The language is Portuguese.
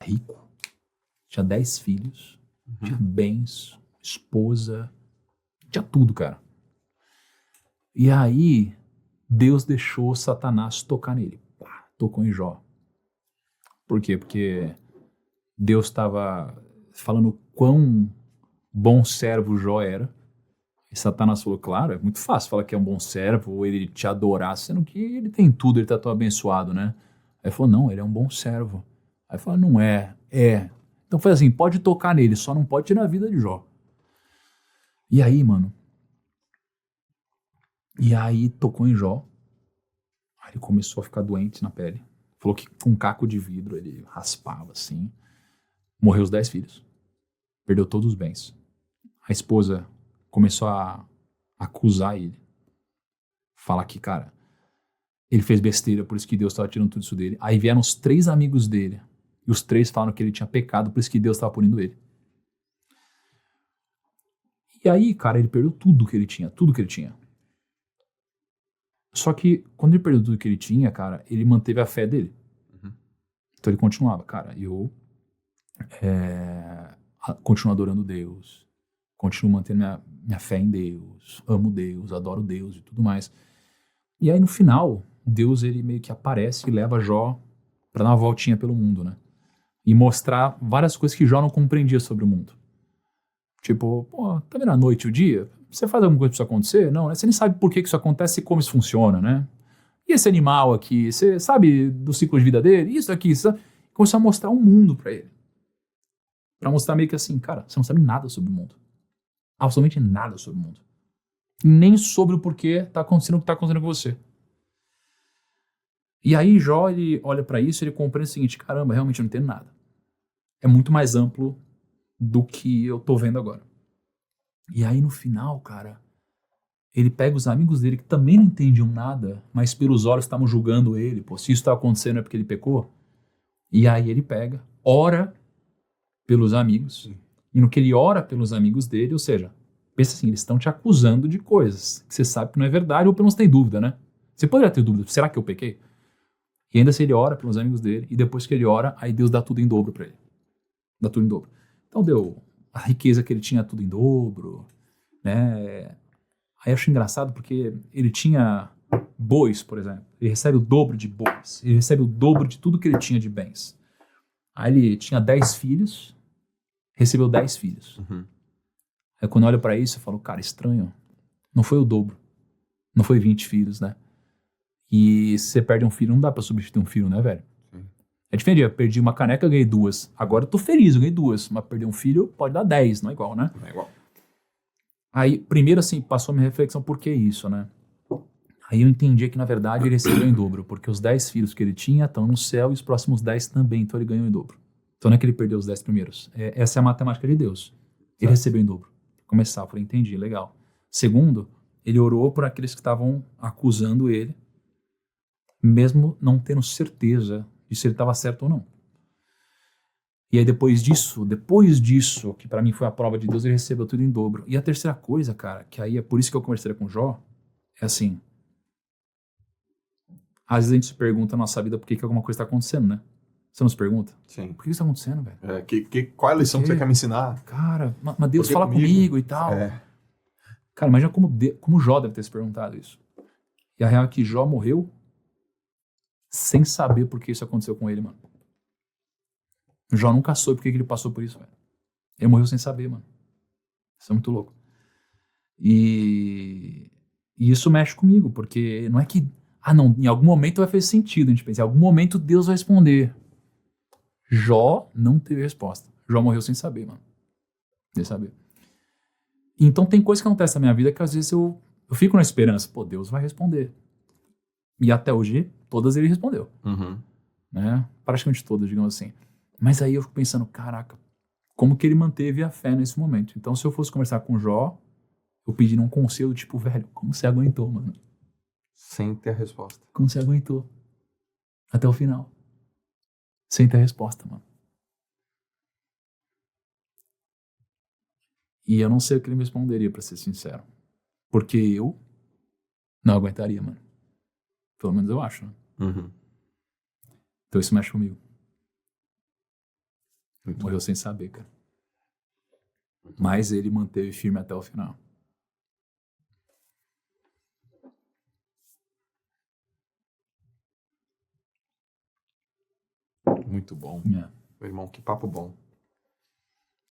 rico, tinha 10 filhos, tinha bens, esposa, tinha tudo, cara. E aí, Deus deixou Satanás tocar nele. Pá, tocou em Jó. Por quê? Porque Deus estava falando quão bom servo Jó era. E Satanás falou, claro, é muito fácil falar que é um bom servo, ou ele te adorar, sendo que ele tem tudo, ele tá tão abençoado, né? Aí ele falou, não, ele é um bom servo. Aí falou, não é, é. Então foi assim, pode tocar nele, só não pode tirar a vida de Jó. E aí, mano, tocou em Jó, aí ele começou a ficar doente na pele. Falou que com um caco de vidro ele raspava assim. Morreu os 10 filhos. Perdeu todos os bens. A esposa começou a acusar ele. Falar que, cara, ele fez besteira, por isso que Deus estava tirando tudo isso dele. Aí vieram os 3 amigos dele. E os 3 falaram que ele tinha pecado, por isso que Deus estava punindo ele. E aí, cara, ele perdeu tudo que ele tinha. Tudo que ele tinha. Só que, quando ele perdeu tudo que ele tinha, cara, ele manteve a fé dele. Então ele continuava, cara, eu continuo adorando Deus. Continuo mantendo minha fé em Deus. Amo Deus, adoro Deus e tudo mais. E aí, no final, Deus, ele meio que aparece e leva Jó pra dar uma voltinha pelo mundo, né? E mostrar várias coisas que Jó não compreendia sobre o mundo. Tipo, pô, tá vendo a noite e o dia? Você faz alguma coisa pra isso acontecer? Não, né? Você nem sabe por que isso acontece e como isso funciona, né? E esse animal aqui, você sabe do ciclo de vida dele? Isso aqui, isso. Começou a mostrar um mundo pra ele. Pra mostrar meio que assim, cara, você não sabe nada sobre o mundo. Absolutamente nada sobre o mundo. Nem sobre o porquê tá acontecendo o que tá acontecendo com você. E aí Jó, ele olha pra isso e ele compreende o seguinte, caramba, realmente eu não entendo nada. É muito mais amplo do que eu tô vendo agora. E aí no final, cara, ele pega os amigos dele que também não entendiam nada, mas pelos olhos estavam julgando ele, pô, se isso tá acontecendo é porque ele pecou. E aí ele pega, ora pelos amigos, e no que ele ora pelos amigos dele, ou seja, pensa assim, eles estão te acusando de coisas que você sabe que não é verdade, ou pelo menos tem dúvida, né? Você poderia ter dúvida, será que eu pequei? E ainda assim ele ora pelos amigos dele, e depois que ele ora, aí Deus dá tudo em dobro pra ele. Dá tudo em dobro. Então deu a riqueza que ele tinha tudo em dobro, né? Aí eu acho engraçado porque ele tinha bois, por exemplo. Ele recebe o dobro de bois. Ele recebe o dobro de tudo que ele tinha de bens. Aí ele tinha 10 filhos, recebeu 10 filhos. Aí quando eu olho pra isso, eu falo, cara, estranho. Não foi o dobro. Não foi 20 filhos, né? E se você perde um filho, não dá pra substituir um filho, né, velho? É diferente, eu perdi uma caneca, ganhei 2. Agora eu tô feliz, eu ganhei 2. Mas perder um filho pode dar 10, não é igual, né? Não é igual. Aí, primeiro assim, passou a minha reflexão, por que isso, né? Aí eu entendi que, na verdade, ele recebeu em dobro, porque os 10 filhos que ele tinha estão no céu e os próximos 10 também, então ele ganhou em dobro. Então não é que ele perdeu os 10 primeiros. Essa é a matemática de Deus. Ele recebeu em dobro. Pra começar, eu falei, entendi, legal. Segundo, ele orou por aqueles que estavam acusando ele, mesmo não tendo certeza de se ele estava certo ou não. E aí depois disso, que pra mim foi a prova de Deus, ele recebeu tudo em dobro. E a terceira coisa, cara, que aí é por isso que eu conversei com o Jó, é assim, às vezes a gente se pergunta na nossa vida por que alguma coisa está acontecendo, né? Você não se pergunta? Sim. Por que isso está acontecendo, velho? Qual é a lição que quê? você quer me ensinar? Cara, mas Deus Por que fala comigo e tal. É. Cara, imagina como Jó deve ter se perguntado isso. E a real é que Jó morreu sem saber por que isso aconteceu com ele, mano. Jó nunca soube por que ele passou por isso, velho. Ele morreu sem saber, mano. Isso é muito louco. E isso mexe comigo, porque não é que, não, em algum momento vai fazer sentido, a gente pensa, em algum momento Deus vai responder. Jó não teve resposta. Jó morreu sem saber, mano. Sem saber. Então tem coisas que acontecem na minha vida que às vezes eu fico na esperança, pô, Deus vai responder. E até hoje, todas ele respondeu. Né? Praticamente todas, digamos assim. Mas aí eu fico pensando, caraca, como que ele manteve a fé nesse momento? Então se eu fosse conversar com Jó, eu pediria um conselho tipo, velho, como você aguentou, mano? Sem ter a resposta. Como você aguentou? Até o final. Sem ter resposta, mano. E eu não sei o que ele me responderia, pra ser sincero. Porque eu não aguentaria, mano. Pelo menos eu acho, né? Então isso mexe comigo. Muito Morreu bom. sem saber, cara. Mas ele manteve firme até o final. Muito bom. É. Meu irmão, que papo bom.